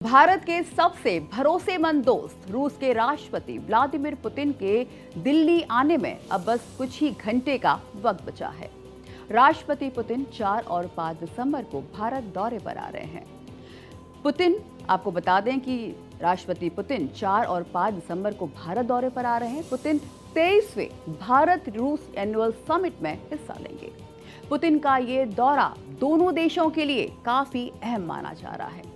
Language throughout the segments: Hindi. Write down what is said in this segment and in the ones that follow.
भारत के सबसे भरोसेमंद दोस्त रूस के राष्ट्रपति व्लादिमीर पुतिन के दिल्ली आने में अब बस कुछ ही घंटे का वक्त बचा है। राष्ट्रपति पुतिन 4 और 5 दिसंबर को भारत दौरे पर आ रहे हैं। आपको बता दें कि राष्ट्रपति पुतिन 4 और 5 दिसंबर को भारत दौरे पर आ रहे हैं। पुतिन 23वें भारत रूस एनुअल समिट में हिस्सा लेंगे। पुतिन का ये दौरा दोनों देशों के लिए काफी अहम माना जा रहा है,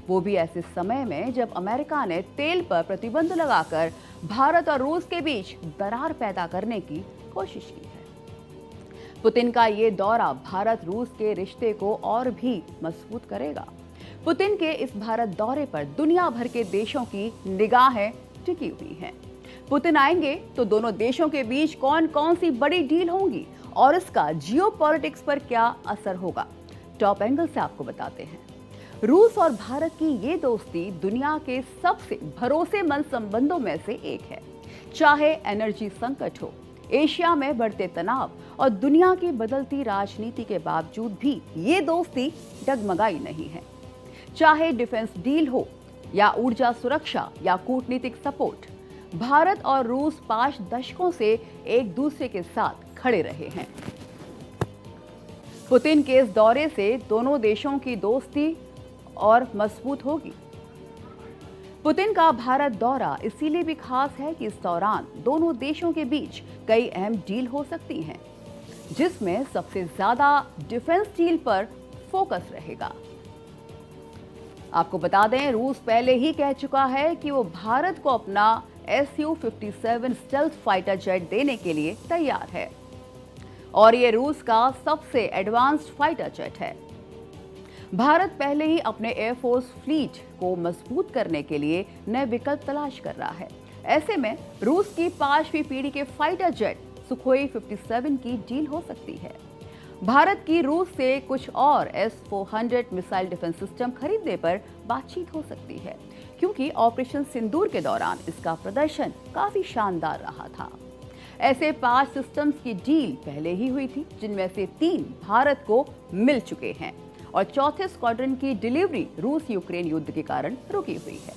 वो भी ऐसे समय में जब अमेरिका ने तेल पर प्रतिबंध लगाकर भारत और रूस के बीच दरार पैदा करने की कोशिश की है। पुतिन का ये दौरा भारत रूस के रिश्ते को और भी मजबूत करेगा। पुतिन के इस भारत दौरे पर दुनिया भर के देशों की निगाहें टिकी हुई हैं। पुतिन आएंगे तो दोनों देशों के बीच कौन कौन सी बड़ी डील होंगी और इसका जियोपॉलिटिक्स पर क्या असर होगा, टॉप एंगल से आपको बताते हैं। रूस और भारत की ये दोस्ती दुनिया के सबसे भरोसेमंद संबंधों में से एक है। चाहे एनर्जी संकट हो, एशिया में बढ़ते तनाव और दुनिया की बदलती राजनीति के बावजूद भी ये दोस्ती डगमगाई नहीं है। चाहे डिफेंस डील हो या ऊर्जा सुरक्षा या कूटनीतिक सपोर्ट, भारत और रूस 5 दशकों से एक दूसरे के साथ खड़े रहे हैं। पुतिन के इस दौरे से दोनों देशों की दोस्ती और मजबूत होगी। पुतिन का भारत दौरा इसीलिए भी खास है कि इस दौरान दोनों देशों के बीच कई अहम डील हो सकती हैं, जिसमें सबसे ज्यादा डिफेंस डील पर फोकस रहेगा। आपको बता दें, रूस पहले ही कह चुका है कि वो भारत को अपना Su-57 स्टेल्थ फाइटर जेट देने के लिए तैयार है और ये रूस का सबसे एडवांस्ड फाइटर जेट है। भारत पहले ही अपने एयरफोर्स फ्लीट को मजबूत करने के लिए नए विकल्प तलाश कर रहा है। ऐसे में रूस की 5वीं पीढ़ी के फाइटर जेट सुखोई 57 की डील हो सकती है। भारत की रूस से कुछ और S-400 मिसाइल डिफेंस सिस्टम खरीदने पर बातचीत हो सकती है, क्योंकि ऑपरेशन सिंदूर के दौरान इसका प्रदर्शन काफी शानदार रहा था। ऐसे 5 सिस्टम्स की डील पहले ही हुई थी, जिनमें से 3 भारत को मिल चुके हैं और चौथे स्क्वाड्रन की डिलीवरी रूस यूक्रेन युद्ध के कारण रुकी हुई है।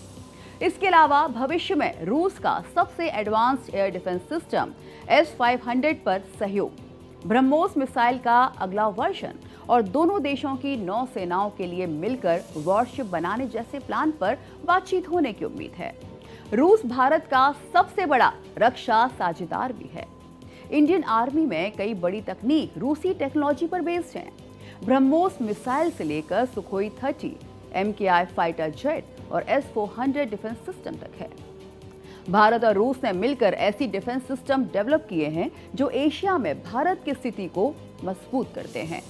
इसके अलावा भविष्य में रूस का सबसे advanced air defence system S-500 पर सहयोग, ब्रह्मोस मिसाइल का अगला वर्जन और दोनों देशों की नौसेनाओं के लिए मिलकर वॉरशिप बनाने जैसे प्लान पर बातचीत होने की उम्मीद है। रूस भारत का सबसे बड़ा रक्षा साझेदार भी है। इंडियन आर्मी में कई बड़ी तकनीक रूसी टेक्नोलॉजी पर बेस्ड हैं। ब्रह्मोस मिसाइल से लेकर सुखोई 30, MKI फाइटर जेट और S-400 डिफेंस सिस्टम तक है। भारत और रूस ने मिलकर ऐसी डिफेंस सिस्टम डेवलप किए हैं जो एशिया में भारत की स्थिति को मजबूत करते हैं।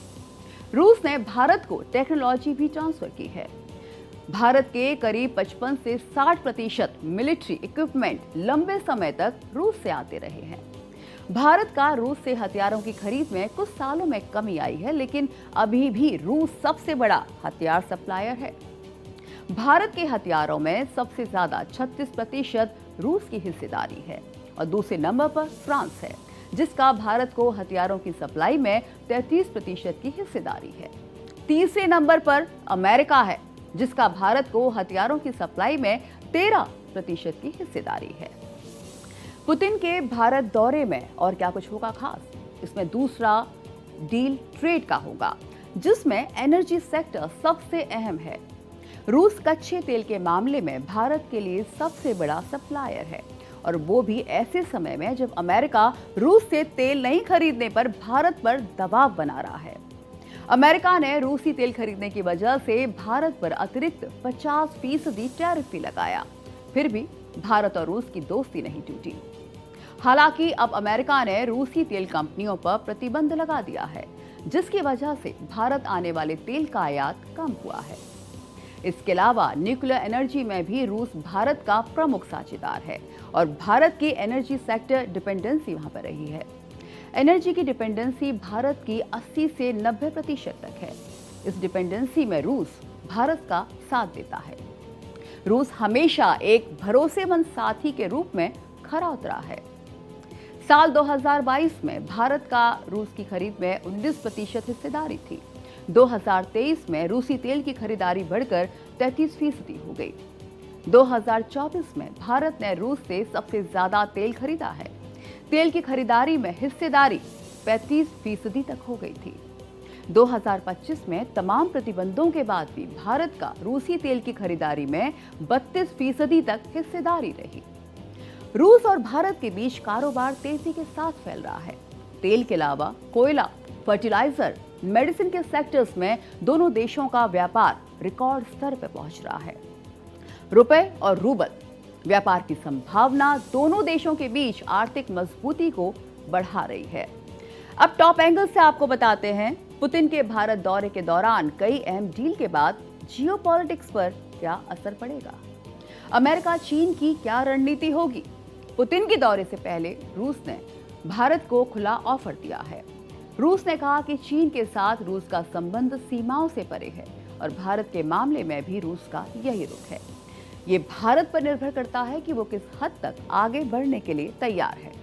रूस ने भारत को टेक्नोलॉजी भी ट्रांसफर की है। भारत के करीब 55 से 60% मिलिट्री इक्विपमेंट लंबे समय तक रूस से आते रहे हैं। भारत का रूस से हथियारों की खरीद में कुछ सालों में कमी आई है, लेकिन अभी भी रूस सबसे बड़ा हथियार सप्लायर है। भारत के हथियारों में सबसे ज्यादा 36% रूस की हिस्सेदारी है और दूसरे नंबर पर फ्रांस है, जिसका भारत को हथियारों की सप्लाई में 33% की हिस्सेदारी है। तीसरे नंबर पर अमेरिका है, जिसका भारत को हथियारों की सप्लाई में 13% की हिस्सेदारी है। पुतिन के भारत दौरे में और क्या कुछ होगा खास? इसमें दूसरा डील ट्रेड का होगा, जिसमें एनर्जी सेक्टर सबसे अहम है। रूस कच्चे तेल के मामले में भारत के लिए सबसे बड़ा सप्लायर है और वो भी ऐसे समय में जब अमेरिका रूस से तेल नहीं खरीदने पर भारत पर दबाव बना रहा है। अमेरिका ने रूसी तेल खरीदने की वजह से भारत पर अतिरिक्त 50% टैरिफ भी लगाया, फिर भी भारत और रूस की दोस्ती नहीं टूटी। हालांकि अब अमेरिका ने रूसी तेल कंपनियों पर प्रतिबंध लगा दिया है, जिसकी वजह से भारत आने वाले तेल का आयात कम हुआ है। इसके अलावा न्यूक्लियर एनर्जी में भी रूस भारत का प्रमुख साझेदार है और भारत की एनर्जी सेक्टर डिपेंडेंसी वहां पर रही है। एनर्जी की डिपेंडेंसी भारत की 80 से 90% तक है। इस डिपेंडेंसी में रूस भारत का साथ देता है। रूस हमेशा एक भरोसेमंद साथी के रूप में खरा उतरा है। साल 2022 में भारत का रूस की खरीद में 19% हिस्सेदारी थी। 2023 में रूसी तेल की खरीदारी बढ़कर 33% हो गई। 2024 में भारत ने रूस से सबसे ज्यादा तेल खरीदा है। तेल की खरीदारी में हिस्सेदारी 35% तक हो गई थी। 2025 में तमाम प्रतिबंधों के बाद भी भारत का रूसी तेल की खरीदारी में 32% तक हिस्सेदारी रही। रूस और भारत के बीच कारोबार तेजी के साथ फैल रहा है। तेल के अलावा कोयला, फर्टिलाइजर, मेडिसिन के सेक्टर्स में दोनों देशों का व्यापार रिकॉर्ड स्तर पर पहुंच रहा है। रुपए और रूबल व्यापार की संभावना दोनों देशों के बीच आर्थिक मजबूती को बढ़ा रही है। अब टॉप एंगल से आपको बताते हैं पुतिन के भारत दौरे के दौरान कई अहम डील के बाद जियोपॉलिटिक्स पर क्या असर पड़ेगा। अमेरिका चीन की क्या रणनीति होगी। पुतिन के दौरे से पहले रूस ने भारत को खुला ऑफर दिया है। रूस ने कहा कि चीन के साथ रूस का संबंध सीमाओं से परे है और भारत के मामले में भी रूस का यही रुख है। ये भारत पर निर्भर करता है कि वो किस हद तक आगे बढ़ने के लिए तैयार है।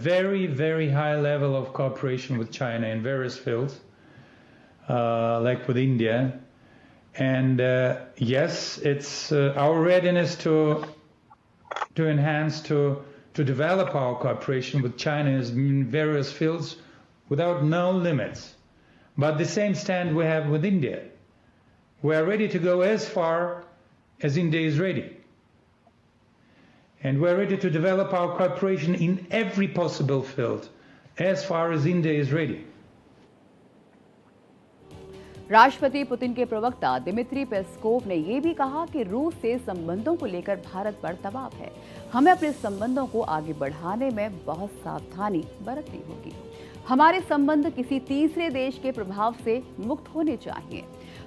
Very, very high level of cooperation with China in various fields, like with India. And yes, it's our readiness to enhance, to develop our cooperation with China in various fields without no limits. But the same stand we have with India. We are ready to go as far as India is ready. And we're ready to develop our cooperation in every possible field as far as India is ready. राष्ट्रपति पुतिन के प्रवक्ता दिमित्री पेस्कोव ने यह भी कहा कि रूस से संबंधों को लेकर भारत पर दबाव है। हमें अपने संबंधों को आगे बढ़ाने में बहुत सावधानी बरतनी होगी। हमारे संबंध किसी तीसरे देश के प्रभाव से मुक्त होने चाहिए।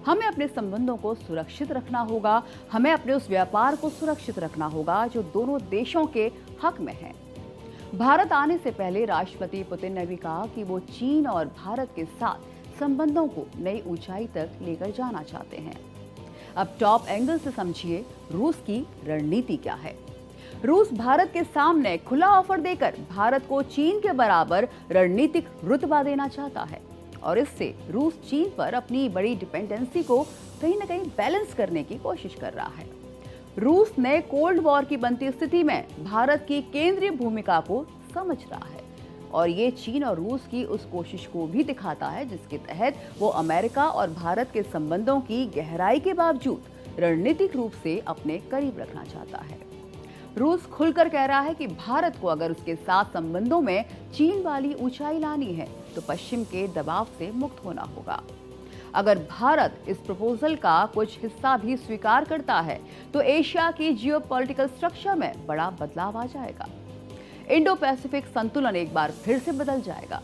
हमें अपने संबंधों को सुरक्षित रखना होगा। हमें अपने उस व्यापार को सुरक्षित रखना होगा जो दोनों देशों के हक में है। भारत आने से पहले राष्ट्रपति पुतिन ने भी कहा कि वो चीन और भारत के साथ संबंधों को नई ऊंचाई तक लेकर जाना चाहते हैं। अब टॉप एंगल से समझिए रूस की रणनीति क्या है। रूस भारत के सामने खुला ऑफर देकर भारत को चीन के बराबर रणनीतिक रुतबा देना चाहता है और इससे रूस चीन पर अपनी बड़ी डिपेंडेंसी को कहीं न कहीं बैलेंस करने की कोशिश कर रहा है। रूस ने कोल्ड वॉर की बनती स्थिति में भारत की केंद्रीय भूमिका को समझ रहा है और ये चीन और रूस की उस कोशिश को भी दिखाता है जिसके तहत वो अमेरिका और भारत के संबंधों की गहराई के बावजूद रणनीतिक रूप से अपने करीब रखना चाहता है। रूस खुलकर कह रहा है कि भारत को अगर उसके साथ संबंधों में चीन वाली ऊंचाई लानी है तो पश्चिम के दबाव से मुक्त होना होगा। अगर भारत इस प्रपोजल का कुछ हिस्सा भी स्वीकार करता है तो एशिया की जियोपॉलिटिकल स्ट्रक्चर में बड़ा बदलाव आ जाएगा। इंडो पैसिफिक संतुलन एक बार फिर से बदल जाएगा।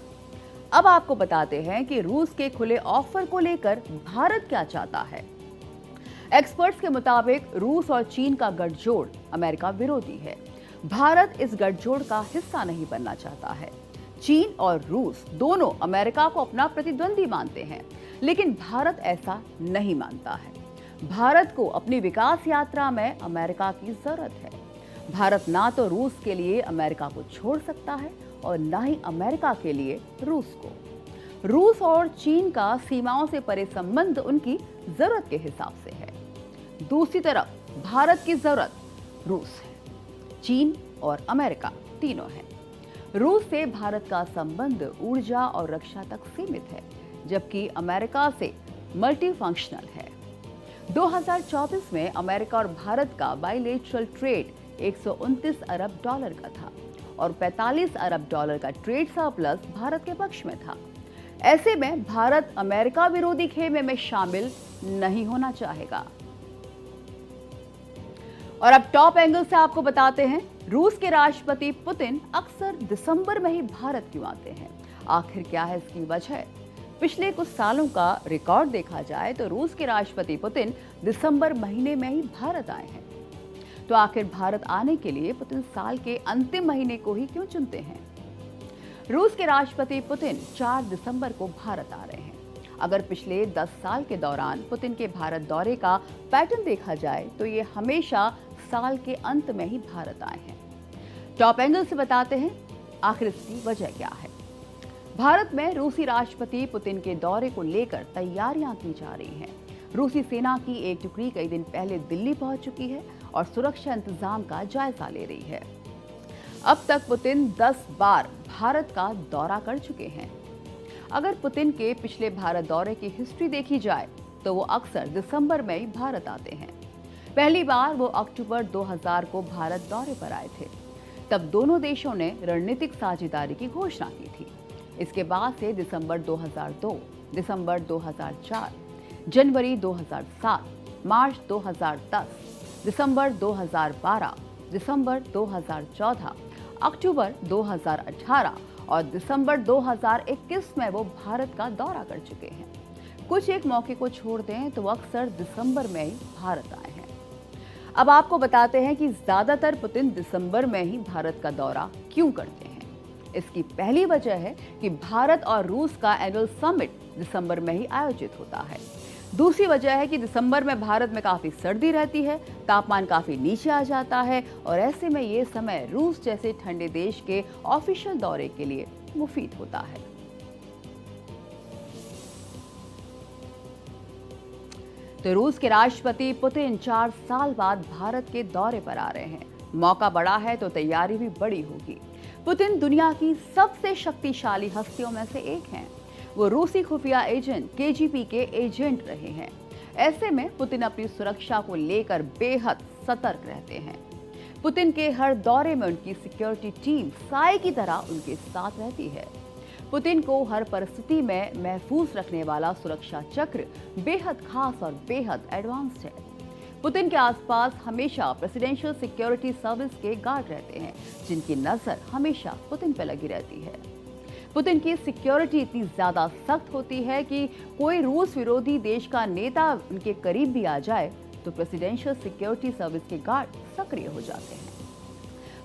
अब आपको बताते हैं कि रूस के खुले ऑफर को लेकर भारत क्या चाहता है। एक्सपर्ट्स के मुताबिक रूस और चीन का गठजोड़ अमेरिका विरोधी है। भारत इस गठजोड़ का हिस्सा नहीं बनना चाहता है। चीन और रूस दोनों अमेरिका को अपना प्रतिद्वंदी मानते हैं, लेकिन भारत ऐसा नहीं मानता है। भारत को अपनी विकास यात्रा में अमेरिका की जरूरत है। भारत ना तो रूस के लिए अमेरिका को छोड़ सकता है और ना ही अमेरिका के लिए रूस को। रूस और चीन का सीमाओं से परे संबंध उनकी जरूरत के हिसाब से है। दूसरी तरफ भारत की जरूरत रूस है, चीन और अमेरिका तीनों है। रूस से भारत का संबंध ऊर्जा और रक्षा तक सीमित है, जबकि अमेरिका से मल्टीफंक्शनल है। 2024 में अमेरिका और भारत का बाइलेटरल ट्रेड 129 अरब डॉलर का था और 45 अरब डॉलर का ट्रेड सरप्लस भारत के पक्ष में था। ऐसे में भारत अमेरिका विरोधी खेमे में शामिल नहीं होना चाहेगा। और अब टॉप एंगल से आपको बताते हैं रूस के राष्ट्रपति पुतिन अक्सर दिसंबर में ही भारत क्यों आते हैं। आखिर क्या है इसकी वजह। पिछले कुछ सालों का रिकॉर्ड देखा जाए तो रूस के राष्ट्रपति पुतिन दिसंबर महीने में ही भारत आए हैं। तो आखिर भारत आने के लिए पुतिन साल के अंतिम महीने को ही क्यों चुनते हैं। रूस के राष्ट्रपति पुतिन 4 दिसंबर को भारत आ रहे हैं। अगर पिछले 10 साल के दौरान पुतिन के भारत दौरे का पैटर्न देखा जाए तो ये हमेशा साल के अंत में ही भारत आए हैं। टॉप एंगल से बताते हैं आखिर इसकी वजह क्या है। भारत में रूसी राष्ट्रपति पुतिन के दौरे को लेकर तैयारियां की जा रही हैं। रूसी सेना की एक टुकड़ी कई दिन पहले दिल्ली पहुंच चुकी है और सुरक्षा इंतजाम का जायजा ले रही है। अब तक पुतिन 10 बार भारत का दौरा कर चुके हैं। अगर पुतिन के पिछले भारत दौरे की हिस्ट्री देखी जाए तो वो अक्सर दिसंबर में ही भारत आते हैं। पहली बार वो अक्टूबर 2000 को भारत दौरे पर आए थे। तब दोनों देशों ने रणनीतिक साझेदारी की घोषणा की थी। इसके बाद से दिसंबर 2002, दिसंबर 2004, जनवरी 2007, मार्च 2010, दिसंबर 2012, दिसंबर 2014, अक्टूबर 2018 और दिसंबर 2021 में वो भारत का दौरा कर चुके हैं। कुछ एक मौके को छोड़ दें तो वो अक्सर दिसंबर में ही भारत आए हैं। अब आपको बताते हैं कि ज्यादातर पुतिन दिसंबर में ही भारत का दौरा क्यों करते हैं। इसकी पहली वजह है कि भारत और रूस का एनुअल समिट दिसंबर में ही आयोजित होता है। दूसरी वजह है कि दिसंबर में भारत में काफी सर्दी रहती है, तापमान काफी नीचे आ जाता है और ऐसे में ये समय रूस जैसे ठंडे देश के ऑफिशियल दौरे के लिए मुफीद होता है। तो रूस के राष्ट्रपति पुतिन 4 साल बाद भारत के दौरे पर आ रहे हैं। मौका बड़ा है तो तैयारी भी बड़ी होगी। पुतिन दुनिया की सबसे शक्तिशाली हस्तियों में से एक हैं। वो रूसी खुफिया एजेंट केजीबी के एजेंट रहे हैं। ऐसे में पुतिन अपनी सुरक्षा को लेकर बेहद सतर्क रहते हैं। पुतिन के हर दौरे में उनकी सिक्योरिटी टीम साए की तरह उनके साथ रहती है। पुतिन को हर परिस्थिति में महफूज रखने वाला सुरक्षा चक्र बेहद खास और बेहद एडवांस्ड है। पुतिन के आसपास हमेशा प्रेसिडेंशियल सिक्योरिटी सर्विस के गार्ड रहते हैं, जिनकी नजर हमेशा पुतिन पर लगी रहती है। पुतिन की सिक्योरिटी इतनी ज्यादा सख्त होती है कि कोई रूस विरोधी देश का नेता उनके करीब भी आ जाए तो प्रेसिडेंशियल सिक्योरिटी सर्विस के गार्ड सक्रिय हो जाते हैं।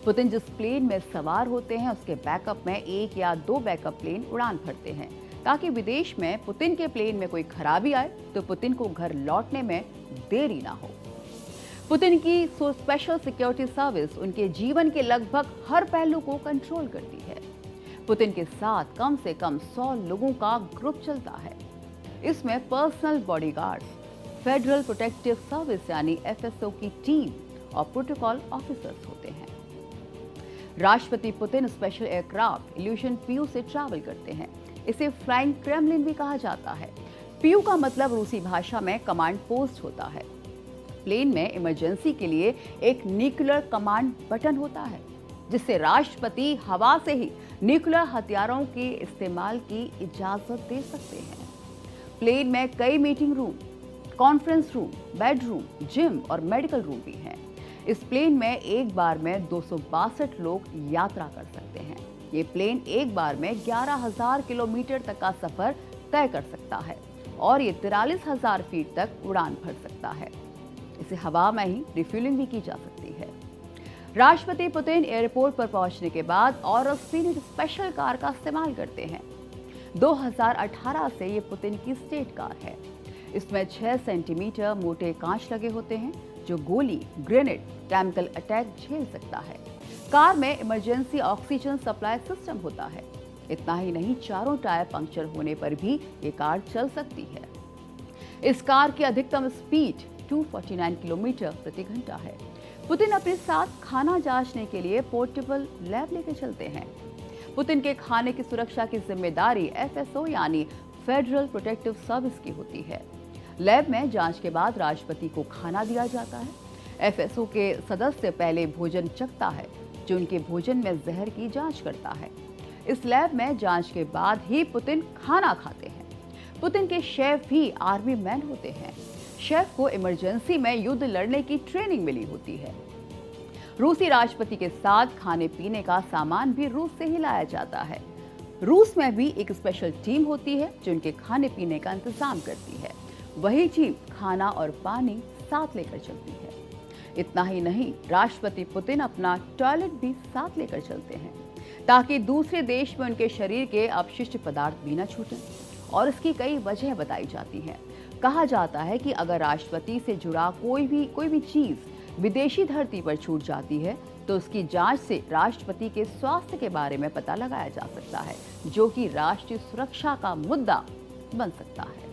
पुतिन जिस प्लेन में सवार होते हैं उसके बैकअप में 1 या 2 बैकअप प्लेन उड़ान भरते हैं, ताकि विदेश में पुतिन के प्लेन में कोई खराबी आए तो पुतिन को घर लौटने में देरी ना हो। पुतिन की स्पेशल सिक्योरिटी सर्विस उनके जीवन के लगभग हर पहलू को कंट्रोल करती है। पुतिन के साथ कम से कम 100 लोगों का ग्रुप चलता है। इसमें personal bodyguards, federal protective service यानी एफएसओ की टीम और प्रोटोकॉल ऑफिसर्स होते हैं। राष्ट्रपति Putin special aircraft Ilyushin PU से ट्रैवल करते हैं। इसे फ्लाइंग क्रेमलिन भी कहा जाता है। पीयू का मतलब रूसी भाषा में कमांड पोस्ट होता है। प्लेन में इमरजेंसी के लिए एक न्यूक्लियर कमांड बटन होता है, जिससे राष्ट्रपति हवा से ही न्यूक्लियर हथियारों के इस्तेमाल की इजाजत दे सकते हैं। प्लेन में कई meeting room, conference room, bedroom, gym और मेडिकल रूम भी हैं। इस प्लेन में एक बार में 262 लोग यात्रा कर सकते हैं। ये प्लेन एक बार में 11,000 किलोमीटर तक का सफर तय कर सकता है और ये 43,000 फीट तक उड़ान भर सकता है। इसे हवा में ही रिफ्यूलिंग भी की जा सकती है। राष्ट्रपति पुतिन एयरपोर्ट पर पहुंचने के बाद और स्पेशल कार का इस्तेमाल करते हैं। 2018 से ये पुतिन की स्टेट कार है। इसमें 6 सेंटीमीटर मोटे कांच लगे होते हैं जो गोली, ग्रेनेड, केमिकल अटैक झेल सकता है। कार में इमरजेंसी ऑक्सीजन सप्लाई सिस्टम होता है। इतना ही नहीं, चारों टायर पंक्चर होने पर भी ये कार चल सकती है। इस कार की अधिकतम स्पीड 249 किलोमीटर प्रति घंटा है। पुतिन अपने साथ खाना जांचने के लिए पोर्टेबल लैब लेकर चलते हैं। पुतिन के खाने की सुरक्षा की जिम्मेदारी एफएसओ यानी फेडरल प्रोटेक्टिव सर्विस की होती है। लैब में जांच के बाद राष्ट्रपति को खाना दिया जाता है। एफएसओ के सदस्य पहले भोजन चखता है, जो उनके भोजन में जहर की जांच करता है। इस लैब में जांच के बाद ही पुतिन खाना खाते हैं। पुतिन के शेफ भी आर्मी मैन होते हैं। शेफ को इमरजेंसी में युद्ध लड़ने की ट्रेनिंग मिली होती है। रूसी राष्ट्रपति के साथ खाने पीने का सामान भी रूस से ही लाया जाता है। रूस में भी एक स्पेशल टीम होती है जो उनके खाने पीने का इंतजाम करती है। वही टीम खाना और पानी साथ लेकर चलती है। इतना ही नहीं, राष्ट्रपति पुतिन अपना टॉयलेट भी साथ लेकर चलते हैं, ताकि दूसरे देश में उनके शरीर के अपशिष्ट पदार्थ भी न छूटें। और इसकी कई वजह बताई जाती हैं। कहा जाता है कि अगर राष्ट्रपति से जुड़ा कोई भी चीज विदेशी धरती पर छूट जाती है तो उसकी जांच से राष्ट्रपति के स्वास्थ्य के बारे में पता लगाया जा सकता है, जो कि राष्ट्रीय सुरक्षा का मुद्दा बन सकता है।